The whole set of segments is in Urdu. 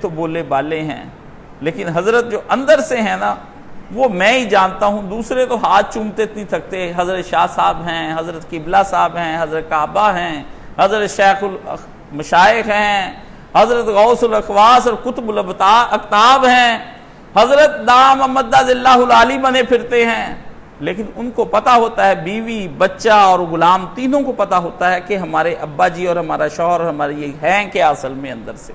تو بولے بالے ہیں، لیکن حضرت جو اندر سے ہیں نا وہ میں ہی جانتا ہوں، دوسرے تو ہاتھ چومتے نہیں تھکتے۔ حضرت شاہ صاحب ہیں، حضرت قبلہ صاحب ہیں، حضرت کعبہ ہیں، حضرت شیخ المشائخ ہیں، حضرت غوث الاقواس اور قطب الاقطاب ہیں، حضرت دام مدد اللہ العالی بنے پھرتے ہیں، لیکن ان کو پتا ہوتا ہے، بیوی بچہ اور غلام تینوں کو پتا ہوتا ہے کہ ہمارے ابا جی اور ہمارا شوہر ہمارے یہ ہیں کیا اصل میں اندر سے۔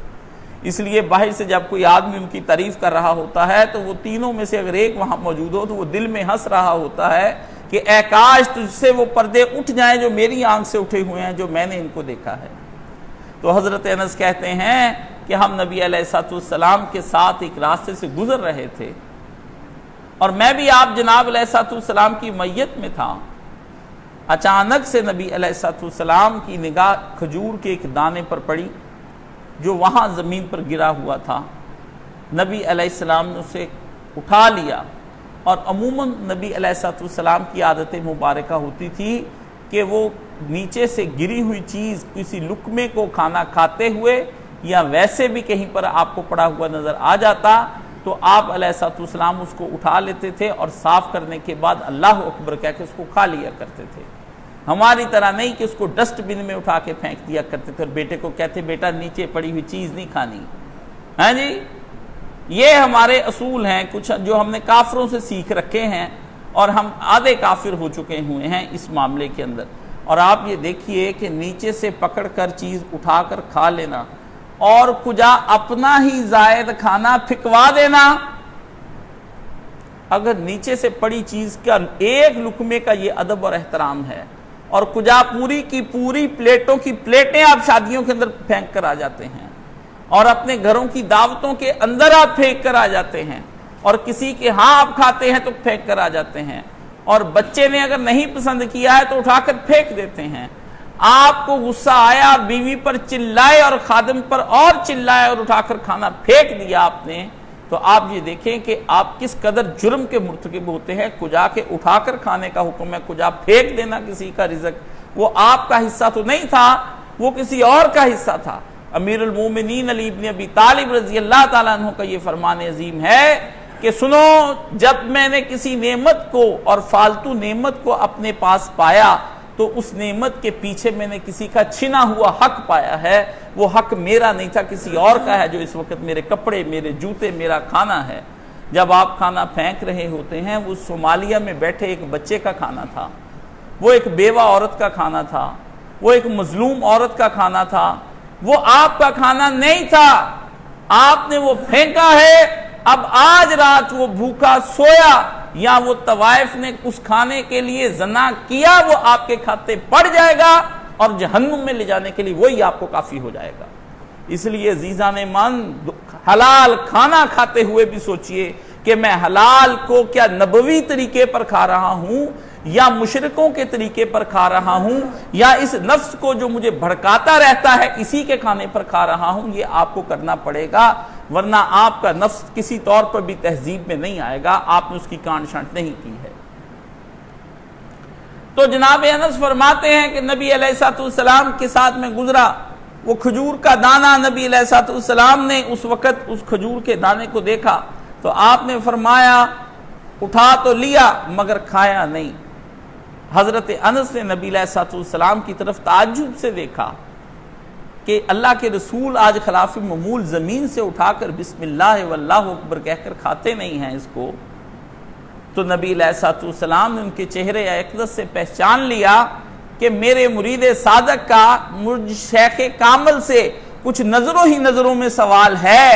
اس لیے باہر سے جب کوئی آدمی ان کی تعریف کر رہا ہوتا ہے تو وہ تینوں میں سے اگر ایک وہاں موجود ہو تو وہ دل میں ہنس رہا ہوتا ہے کہ اے کاش تجھ سے وہ پردے اٹھ جائیں جو میری آنکھ سے اٹھے ہوئے ہیں، جو میں نے ان کو دیکھا ہے۔ تو حضرت انس کہتے ہیں کہ ہم نبی علیہ السلام کے ساتھ ایک راستے سے گزر رہے تھے اور میں بھی آپ جناب علیہ السلام کی میت میں تھا۔ اچانک سے نبی علیہ السلام کی نگاہ کھجور کے ایک دانے پر پڑی جو وہاں زمین پر گرا ہوا تھا۔ نبی علیہ السلام نے اسے اٹھا لیا، اور عموماً نبی علیہ السلام کی عادت مبارکہ ہوتی تھی کہ وہ نیچے سے گری ہوئی چیز کسی لقمے کو کھانا کھاتے ہوئے یا ویسے بھی کہیں پر آپ کو پڑا ہوا نظر آ جاتا تو آپ علیہ السلام اس کو اٹھا لیتے تھے اور صاف کرنے کے بعد اللہ اکبر کہہ کے اس کو کھا لیا کرتے تھے۔ ہماری طرح نہیں کہ اس کو ڈسٹ بن میں اٹھا کے پھینک دیا کرتے تھے اور بیٹے کو کہتے بیٹا نیچے پڑی ہوئی چیز نہیں کھانی، ہاں جی۔ یہ ہمارے اصول ہیں کچھ جو ہم نے کافروں سے سیکھ رکھے ہیں، اور ہم آدھے کافر ہو چکے ہوئے ہیں اس معاملے کے اندر۔ اور آپ یہ دیکھیے کہ نیچے سے پکڑ کر چیز اٹھا کر کھا لینا اور کجا اپنا ہی زائد کھانا پھکوا دینا۔ اگر نیچے سے پڑی چیز کا ایک لقمے کا یہ ادب اور احترام ہے، اور کجا پوری کی پوری پلیٹوں کی پلیٹیں آپ شادیوں کے اندر پھینک کر آ جاتے ہیں، اور اپنے گھروں کی دعوتوں کے اندر آپ پھینک کر آ جاتے ہیں، اور کسی کے ہاں آپ کھاتے ہیں تو پھینک کر آ جاتے ہیں، اور بچے نے اگر نہیں پسند کیا ہے تو اٹھا کر پھینک دیتے ہیں۔ آپ کو غصہ آیا، بیوی پر چلائے اور خادم پر اور چلائے اور اٹھا کر کھانا پھینک دیا آپ نے، تو آپ یہ دیکھیں کہ آپ کس قدر جرم کے مرتکب ہوتے ہیں۔ کجا کے اٹھا کر کھانے کا حکم ہے، کجا پھینک دینا کسی کا رزق، وہ آپ کا حصہ تو نہیں تھا، وہ کسی اور کا حصہ تھا۔ امیر المومنین علی ابن ابی طالب رضی اللہ تعالیٰ عنہ کا یہ فرمان عظیم ہے کہ سنو، جب میں نے کسی نعمت کو اور فالتو نعمت کو اپنے پاس پایا تو اس نعمت کے پیچھے میں نے کسی کا چھنا ہوا حق پایا ہے۔ وہ حق میرا نہیں تھا، کسی اور کا ہے، جو اس وقت میرے کپڑے، میرے جوتے، میرا کھانا ہے۔ جب آپ کھانا پھینک رہے ہوتے ہیں، وہ صومالیہ میں بیٹھے ایک بچے کا کھانا تھا، وہ ایک بیوہ عورت کا کھانا تھا، وہ ایک مظلوم عورت کا کھانا تھا، وہ آپ کا کھانا نہیں تھا، آپ نے وہ پھینکا ہے۔ اب آج رات وہ بھوکا سویا یا وہ طوائف نے اس کھانے کے لیے زنا کیا، وہ آپ کے کھاتے پڑ جائے گا اور جہنم میں لے جانے کے لیے وہی آپ کو کافی ہو جائے گا۔ اس لیے عزیزان من، حلال کھانا کھاتے ہوئے بھی سوچئے کہ میں حلال کو کیا نبوی طریقے پر کھا رہا ہوں یا مشرکوں کے طریقے پر کھا رہا ہوں، یا اس نفس کو جو مجھے بھڑکاتا رہتا ہے اسی کے کھانے پر کھا رہا ہوں۔ یہ آپ کو کرنا پڑے گا، ورنہ آپ کا نفس کسی طور پر بھی تہذیب میں نہیں آئے گا، آپ نے اس کی کانٹ شانٹ نہیں کی ہے۔ تو جناب انس فرماتے ہیں کہ نبی علیہ السلام کے ساتھ میں گزرا، وہ کھجور کا دانہ نبی علیہ السلام نے اس وقت اس کھجور کے دانے کو دیکھا تو آپ نے فرمایا اٹھا تو لیا مگر کھایا نہیں۔ حضرت انس نے نبی علیہ السلام کی طرف تعجب سے دیکھا کہ اللہ کے رسول آج خلاف معمول زمین سے اٹھا کر بسم اللہ واللہ اکبر کہہ کر کھاتے نہیں ہیں اس کو۔ تو نبی علیہ السلام نے ان کے چہرے اقدس سے پہچان لیا کہ میرے مرید صادق کا مجھ شیخ کامل سے کچھ نظروں ہی نظروں میں سوال ہے۔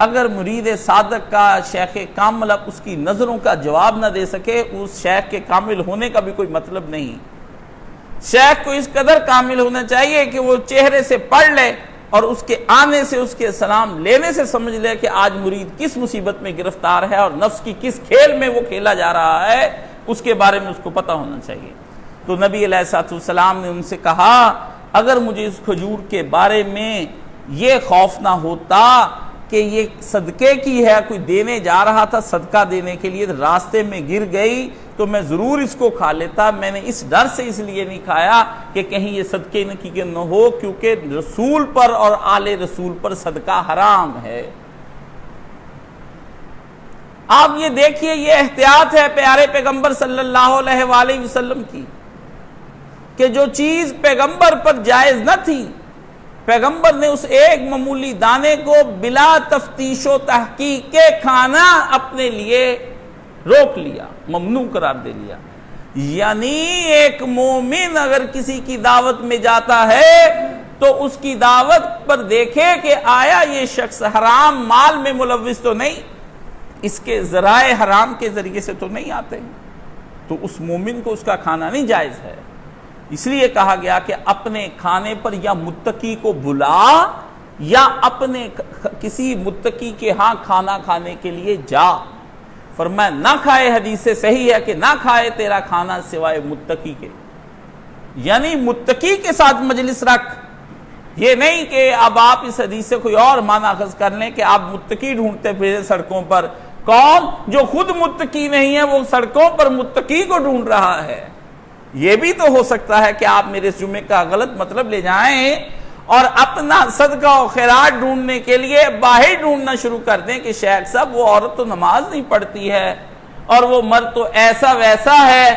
اگر مرید صادق کا شیخ کامل اب اس کی نظروں کا جواب نہ دے سکے، اس شیخ کے کامل ہونے کا بھی کوئی مطلب نہیں۔ شیخ کو اس قدر کامل ہونا چاہیے کہ وہ چہرے سے پڑھ لے اور اس کے آنے سے، اس کے سلام لینے سے سمجھ لے کہ آج مرید کس مصیبت میں گرفتار ہے اور نفس کی کس کھیل میں وہ کھیلا جا رہا ہے، اس کے بارے میں اس کو پتہ ہونا چاہیے۔ تو نبی علیہ السلام نے ان سے کہا اگر مجھے اس کھجور کے بارے میں یہ خوف نہ ہوتا کہ یہ صدقے کی ہے، کوئی دینے جا رہا تھا صدقہ دینے کے لیے، راستے میں گر گئی تو میں ضرور اس کو کھا لیتا. میں نے اس ڈر سے اس لیے نہیں کھایا کہ کہیں یہ صدقے کی نہ ہو، کیونکہ رسول پر اور آل رسول پر صدقہ حرام ہے. آپ یہ دیکھیے، یہ احتیاط ہے پیارے پیغمبر صلی اللہ علیہ وآلہ وسلم کی کہ جو چیز پیغمبر پر جائز نہ تھی، پیغمبر نے اس ایک معمولی دانے کو بلا تفتیش و تحقیق کے کھانا اپنے لیے روک لیا، ممنوع قرار دے لیا. یعنی ایک مومن اگر کسی کی دعوت میں جاتا ہے تو اس کی دعوت پر دیکھے کہ آیا یہ شخص حرام مال میں ملوث تو نہیں، اس کے ذرائع حرام کے ذریعے سے تو نہیں آتے ہیں، تو اس مومن کو اس کا کھانا نہیں جائز ہے. اس لیے کہا گیا کہ اپنے کھانے پر یا متقی کو بلا یا اپنے کسی متقی کے ہاں کھانا کھانے کے لیے جا. فرمایا نہ کھائے، حدیث سے صحیح ہے کہ نہ کھائے تیرا کھانا سوائے متقی کے، یعنی متقی کے ساتھ مجلس رکھ. یہ نہیں کہ اب آپ اس حدیث سے کوئی اور معنی اخذ کر لیں کہ آپ متقی ڈھونڈتے پھرے سڑکوں پر. کون؟ جو خود متقی نہیں ہے وہ سڑکوں پر متقی کو ڈھونڈ رہا ہے. یہ بھی تو ہو سکتا ہے کہ آپ میرے اس جمعے کا غلط مطلب لے جائیں اور اپنا صدقہ و خیرات ڈھونڈنے کے لیے باہر ڈھونڈنا شروع کر دیں کہ شیخ صاحب وہ عورت تو نماز نہیں پڑھتی ہے اور وہ مرد تو ایسا ویسا ہے.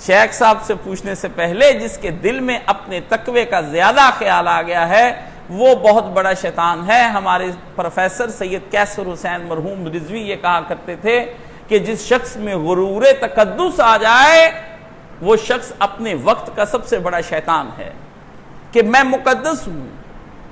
شیخ صاحب سے پوچھنے سے پہلے جس کے دل میں اپنے تقوی کا زیادہ خیال آ گیا ہے وہ بہت بڑا شیطان ہے. ہمارے پروفیسر سید کیسر حسین مرحوم رضوی یہ کہا کرتے تھے کہ جس شخص میں غرور تقدس آ جائے وہ شخص اپنے وقت کا سب سے بڑا شیطان ہے کہ میں مقدس ہوں.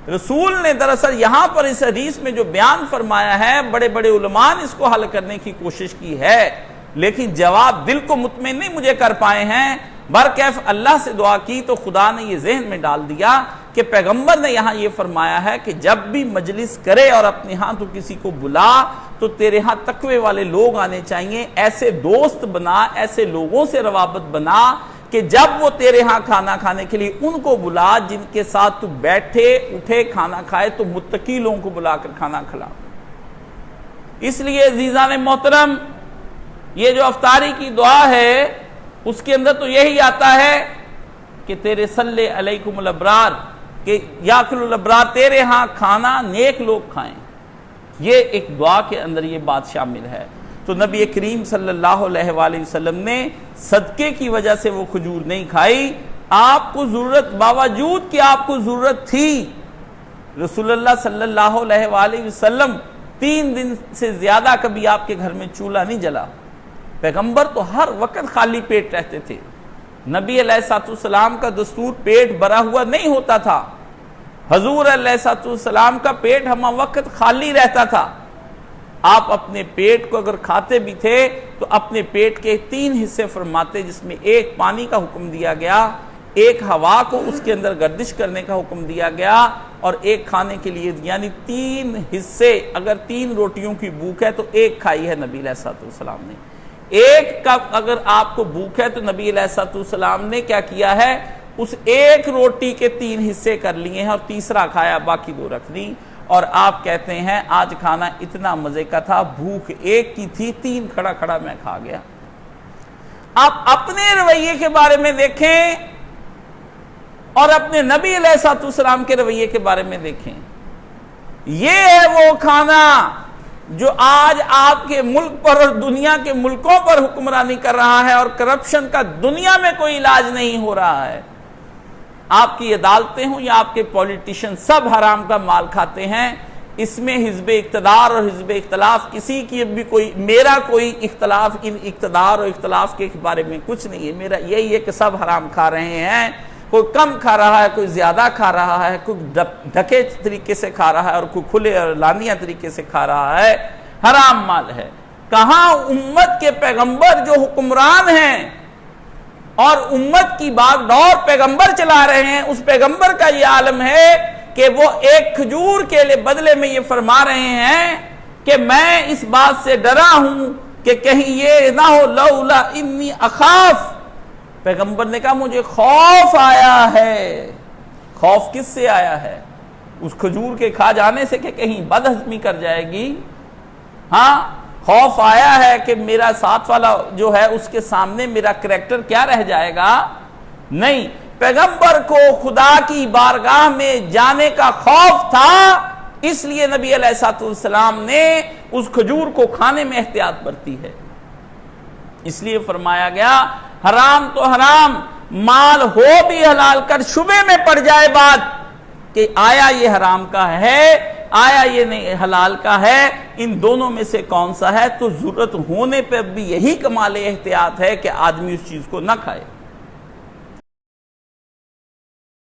رسول نے دراصل یہاں پر اس حدیث میں جو بیان فرمایا ہے، بڑے بڑے علماء نے اس کو حل کرنے کی کوشش کی ہے لیکن جواب دل کو مطمئن نہیں مجھے کر پائے ہیں. برکیف اللہ سے دعا کی تو خدا نے یہ ذہن میں ڈال دیا کہ پیغمبر نے یہاں یہ فرمایا ہے کہ جب بھی مجلس کرے اور اپنے ہاں تو کسی کو بلا تو تیرے ہاں تقوی والے لوگ آنے چاہیے. ایسے دوست بنا، ایسے لوگوں سے روابط بنا کہ جب وہ تیرے ہاں کھانا کھانے کے لیے ان کو بلا جن کے ساتھ تو بیٹھے اٹھے کھانا کھائے، تو متقی لوگوں کو بلا کر کھانا کھلا. اس لیے عزیزان محترم، یہ جو افطاری کی دعا ہے اس کے اندر تو یہی آتا ہے کہ تیرے صلی علیکم الابرار، کہ یاکل الابرار، تیرے ہاں کھانا نیک لوگ کھائیں. یہ ایک دعا کے اندر یہ بات شامل ہے. تو نبی کریم صلی اللہ علیہ وآلہ وسلم نے صدقے کی وجہ سے وہ کھجور نہیں کھائی. آپ کو ضرورت، باوجود کہ آپ کو ضرورت تھی، رسول اللہ صلی اللہ علیہ وآلہ وسلم 3 دن سے زیادہ کبھی آپ کے گھر میں چولہا نہیں جلا. پیغمبر تو ہر وقت خالی پیٹ رہتے تھے. نبی علیہ السلام کا دستور پیٹ بھرا ہوا نہیں ہوتا تھا. حضور علیہ السلام کا پیٹ ہمہ وقت خالی رہتا تھا. آپ اپنے پیٹ کو اگر کھاتے بھی تھے تو اپنے پیٹ کے 3 حصے فرماتے، جس میں ایک پانی کا حکم دیا گیا، ایک ہوا کو اس کے اندر گردش کرنے کا حکم دیا گیا اور ایک کھانے کے لیے، یعنی 3 حصے. اگر 3 روٹیوں کی بھوک ہے تو ایک کھائی ہے نبی علیہ السلام نے. ایک کپ اگر آپ کو بھوک ہے تو نبی علیہ السلام نے کیا کیا ہے، اس ایک روٹی کے 3 حصے کر لیے ہیں اور تیسرا کھایا، باقی 2 رکھ دی. اور آپ کہتے ہیں آج کھانا اتنا مزے کا تھا، بھوک ایک کی تھی، 3 کھڑا کھڑا میں کھا گیا. آپ اپنے رویے کے بارے میں دیکھیں اور اپنے نبی علیہ السلام کے رویے کے بارے میں دیکھیں. یہ ہے وہ کھانا جو آج آپ کے ملک پر اور دنیا کے ملکوں پر حکمرانی کر رہا ہے، اور کرپشن کا دنیا میں کوئی علاج نہیں ہو رہا ہے. آپ کی عدالتیں ہوں یا آپ کے پولیٹیشن سب حرام کا مال کھاتے ہیں. اس میں حزب اقتدار اور حزب اختلاف کسی کی بھی میرا کوئی اختلاف ان اقتدار اور اختلاف کے بارے میں کچھ نہیں ہے. میرا یہی ہے کہ سب حرام کھا رہے ہیں. کوئی کم کھا رہا ہے، کوئی زیادہ کھا رہا ہے، کوئی ڈھکے طریقے سے کھا رہا ہے اور کوئی کھلے اور اعلانیہ طریقے سے کھا رہا ہے. حرام مال ہے. کہاں امت کے پیغمبر جو حکمران ہیں اور امت کی باغ ڈور پیغمبر چلا رہے ہیں، اس پیغمبر کا یہ عالم ہے کہ وہ ایک کھجور کے لئے بدلے میں یہ فرما رہے ہیں کہ میں اس بات سے ڈرا ہوں کہ کہیں یہ نہ ہو لولا انی اخاف. پیغمبر نے کہا مجھے خوف آیا ہے. خوف کس سے آیا ہے؟ اس کھجور کے کھا جانے سے کہ کہیں بد ہضمی کر جائے گی. ہاں، خوف آیا ہے کہ میرا ساتھ والا جو ہے اس کے سامنے میرا کریکٹر کیا رہ جائے گا؟ نہیں، پیغمبر کو خدا کی بارگاہ میں جانے کا خوف تھا، اس لیے نبی علیہ السلام نے اس کھجور کو کھانے میں احتیاط برتی ہے۔ اس لیے فرمایا گیا حرام تو حرام، مال ہو بھی حلال کر شبے میں پڑ جائے بات کہ آیا یہ حرام کا ہے، آیا یہ نہیں حلال کا ہے، ان دونوں میں سے کون سا ہے، تو ضرورت ہونے پہ بھی یہی کمال احتیاط ہے کہ آدمی اس چیز کو نہ کھائے۔